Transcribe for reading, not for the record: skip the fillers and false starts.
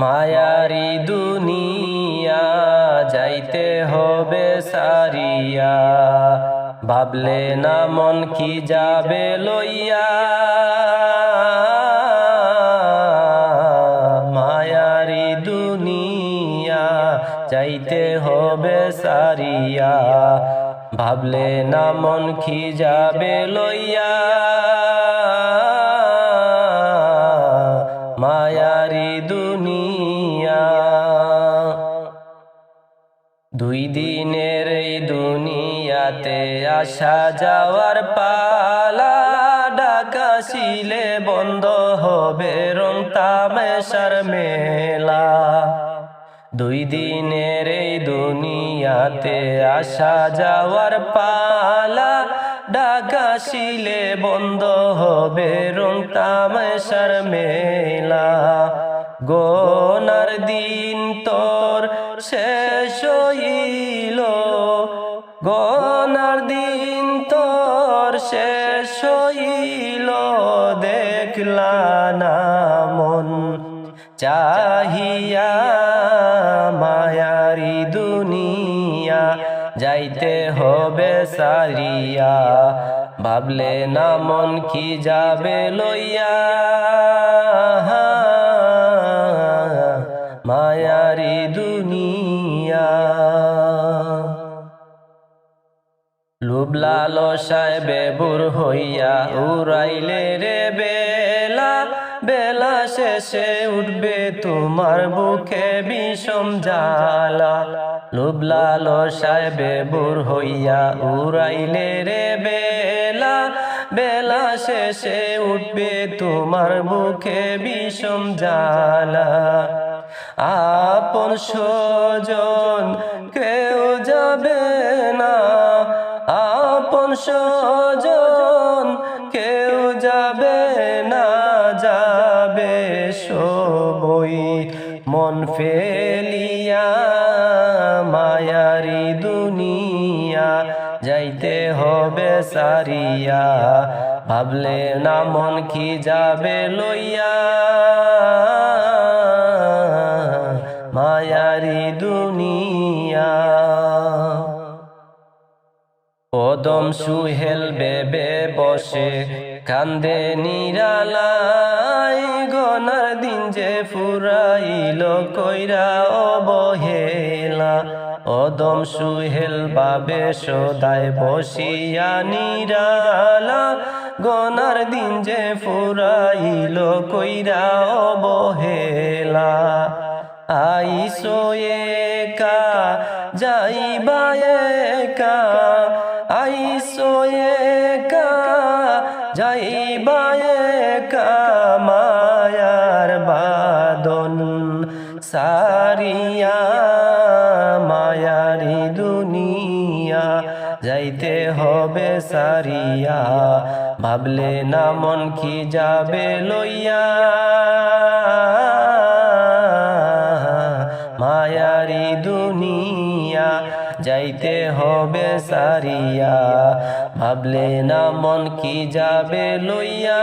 মায়ারি দুনিয়া যাইতে হবে সারিয়া, ভাবলে না মন কি যাবে লইয়া। মায়ারি দুনিয়া যাইতে হবে সারিয়া, ভাবলে না মন কি যাবে লইয়া। মায়ারি দুনিয়া দুই দিনের এই দুনিয়াতে আসা যাওয়ার পালা, ঢাকা শিলে বন্ধ হবে রং তামাশার মেলা। দুই দিনের এই দুনিয়াতে আসা যাওয়ার পালা, ঢাকা শিলে বন্ধ হবে রং তামাশার মেলা। গোনার দিন তোর শেষ হইল, গোনার দিন তোর শেষ হইল, দেখলা না মন চাহিয়া। মায়ারি দুনিয়া যাইতে হবে সারিয়া, ভাবলে না মন কি যাবে লইয়া। মায়ারি দুনিয়া লোভ লালসায় বেবুর হইয়া উড়াইলে রে বেলা, বেলা শেষে উঠবে তোমার বুকে বিষম জ্বালা। লোভ লালসায় বেবুর হইয়া উড়াইলে রে বেলা, বেলা শেষে উঠবে তোমার বুকে বিষম জ্বালা। আপন স্বজন কেউ যাবে না, আপন স্বজন কেউ যাবে না, যাবে সবই মন ফেলিয়া। মায়ারি দুনিয়া যাইতে হবে সারিয়া, ভাবলে না মন কি যাবে লইয়া। মায়ারি দুনিয়া ওদম সুহেল বেবে বসে কান্দে নিরালাই, গনার দিন যে ফুরাইল কইরা অবহেলা। ওদম সুহেল বাবে সদায় বসিয়া নিরালা, গনার দিন যে ফুরাইল কইরা অবহেলা। আইসো একা যাইবা একা, আইসো একা যাইবা একা, মায়ার বাদন সারিয়া। মায়ারি দুনিয়া যাইতে হবে সারিয়া, ভাবলে না মন কি যাবে লইয়া। মায়ারি দুনিয়া যাইতে হবে সারিয়া, ভাবলে না মন কি যাবে লইয়া।